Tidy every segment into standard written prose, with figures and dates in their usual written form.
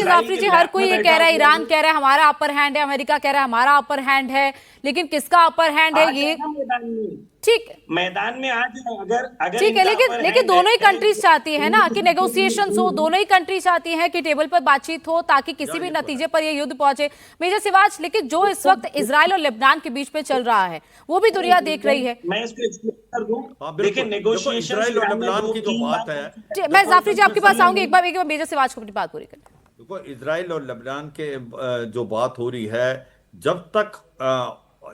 जाफरी जी, हर कोई ये कह रहा है, ईरान कह रहा है हमारा अपर हैंड है, अमेरिका कह रहा है हमारा अपर हैंड है, लेकिन किसका अपर हैंड है ये ठीक मैदान में आज अगर अगर ठीक है, इनका लेकिन अपर लेकिन हैंड दोनों ही है कंट्रीज चाहती है ना कि नेगोशिएशंस हो, दोनों ही कंट्री चाहती हैं कि टेबल पर बातचीत हो ताकि किसी भी नतीजे पर ये युद्ध पहुंचे। मेजर सिवाज, लेकिन जो इस वक्त इजराइल और लेबनान के बीच में चल रहा है वो भी दुनिया देख रही है। मैं इसको एक्सप्लेन कर दूं। देखिए, देखो नेगोशिएशन इजराइल और लेबनान की जो बात है, मैं जाफरी जी आपके पास आऊंगी, एक बार मेजर सिवाज को अपनी बात पूरी करें। देखो इजराइल और लेबनान के जो बात हो रही है, जब तक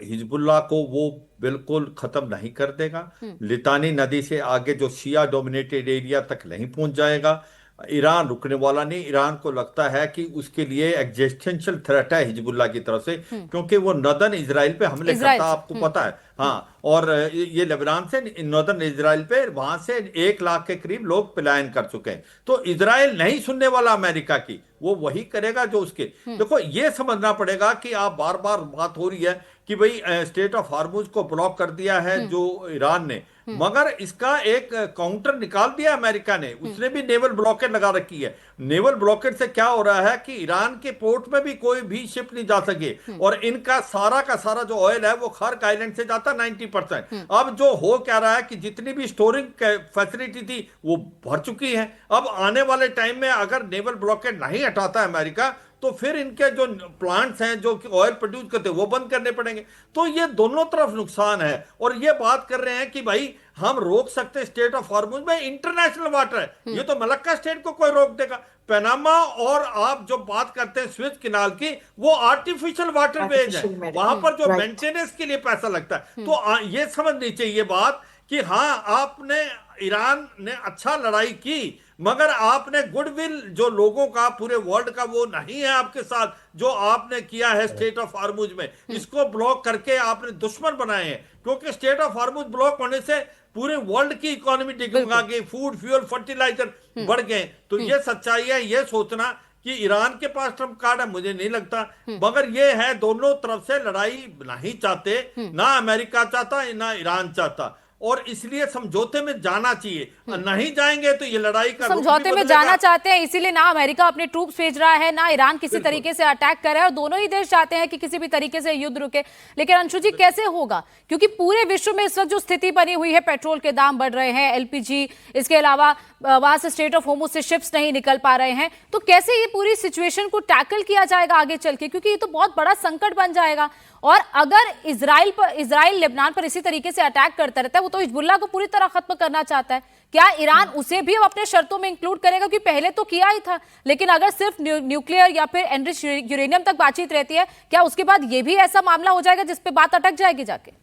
हिजबुल्लाह को वो बिल्कुल खत्म नहीं कर देगा, लितानी नदी से आगे जो शिया डोमिनेटेड एरिया तक नहीं पहुंच जाएगा, ईरान रुकने वाला नहीं। ईरान को लगता है कि उसके लिए एग्जिस्टेंशियल थ्रेट है हिजबुल्लाह की तरफ से, क्योंकि वो नॉर्दर्न इजराइल पे हमले करता, आपको पता है। हाँ, और ये लेबनान से नॉर्दर्न इजराइल पे, वहां से 1 लाख के करीब लोग पलायन कर चुके हैं। तो इजराइल नहीं सुनने वाला अमेरिका की, वो वही करेगा जो उसके। देखो ये समझना पड़ेगा कि आप बार बार बात हो रही है कि भाई स्टेट ऑफ हार्मुज को ब्लॉक कर दिया है जो ईरान ने, मगर इसका एक काउंटर निकाल दिया अमेरिका ने। उसने भी नेवल ब्लॉकेट लगा रखी है। नेवल ब्लॉकेट से क्या हो रहा है कि ईरान के पोर्ट में भी कोई भी शिप नहीं जा सके, और इनका सारा का सारा जो ऑयल है वो खर्क आइलैंड से जाता 90%। अब जो हो क्या रहा है कि जितनी भी स्टोरिंग फैसिलिटी थी वो भर चुकी है। अब आने वाले टाइम में अगर नेवल ब्लॉकेट नहीं हटाता है अमेरिका, तो फिर इनके जो प्लांट्स हैं जो कि ऑयल प्रोड्यूस करते हैं वो बंद करने पड़ेंगे। तो ये दोनों तरफ नुकसान है। और ये बात कर रहे हैं कि भाई हम रोक सकते स्टेट ऑफ हार्मुज में, इंटरनेशनल वाटर है, ये तो मलक्का स्टेट को कोई रोक देगा। पनामा और आप जो बात करते हैं स्विच किनाल की, वो आर्टिफिशियल वाटर वेज है, वहां पर जो मेंटेनेंस के लिए पैसा लगता है। तो ये समझनी चाहिए बात कि हाँ, आपने ईरान ने अच्छा लड़ाई की, मगर आपने गुडविल जो लोगों का पूरे वर्ल्ड का वो नहीं है आपके साथ, जो आपने किया है स्टेट ऑफ हार्मुज में। इसको ब्लॉक करके आपने दुश्मन बनाए हैं, क्योंकि स्टेट ऑफ हार्मुज ब्लॉक होने से पूरे वर्ल्ड की इकोनॉमी डिगमगा गई, फूड फ्यूल फर्टिलाइजर बढ़ गए। तो ये सच्चाई है। ये सोचना कि ईरान के पास ट्रम्प कार्ड है, मुझे नहीं लगता। मगर ये है, दोनों तरफ से लड़ाई नहीं चाहते, ना अमेरिका चाहता ना ईरान चाहता, और इसलिए समझौते में जाना चाहिए। नहीं जाएंगे तो ये लड़ाई का समझौते में जाना चाहते हैं, इसीलिए ना अमेरिका अपने ट्रूप्स भेज रहा है, ना ईरान किसी तरीके से अटैक कर रहा है, और दोनों ही देश चाहते हैं कि किसी भी तरीके से युद्ध रुके। लेकिन अंशु जी, कैसे होगा? क्योंकि पूरे विश्व में इस वक्त जो स्थिति बनी हुई है, पेट्रोल के दाम बढ़ रहे हैं, एलपीजी, इसके अलावा वहां से स्ट्रेट ऑफ होर्मुज से शिप्स नहीं निकल पा रहे हैं, तो कैसे ये पूरी सिचुएशन को टैकल किया जाएगा आगे चल के? क्योंकि ये तो बहुत बड़ा संकट बन जाएगा। और अगर इजराइल लेबनान पर इसी तरीके से अटैक करता रहता है, वो तो हिजबुल्लाह को पूरी तरह खत्म करना चाहता है। क्या ईरान उसे भी अपने शर्तों में इंक्लूड करेगा? क्योंकि पहले तो किया ही था, लेकिन अगर सिर्फ न्यूक्लियर या फिर एनरिच यूरेनियम तक बातचीत रहती है, क्या उसके बाद ये भी ऐसा मामला हो जाएगा जिसपे बात अटक जाएगी जाके?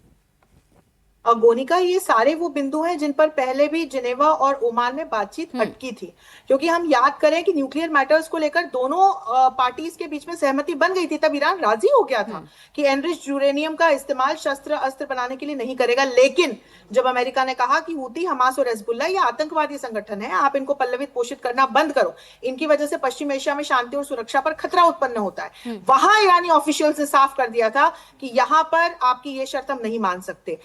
गोनिका, ये सारे वो बिंदु हैं जिन पर पहले भी जिनेवा और ओमान में बातचीत अटकी थी। क्योंकि हम याद करें कि न्यूक्लियर मैटर्स को लेकर दोनों पार्टीज के बीच में सहमति बन गई थी। तब ईरान राजी हो गया था कि एनरिच्ड यूरेनियम का इस्तेमाल शस्त्र अस्त्र बनाने के लिए नहीं करेगा। लेकिन जब अमेरिका ने कहा कि हूती, हमास और हिजबुल्लाह ये आतंकवादी संगठन है, आप इनको पल्लवित पोषित करना बंद करो, इनकी वजह से पश्चिम एशिया में शांति और सुरक्षा पर खतरा उत्पन्न होता है, वहां ईरानी ऑफिशियल ने साफ कर दिया था कि यहां पर आपकी ये शर्त हम नहीं मान सकते।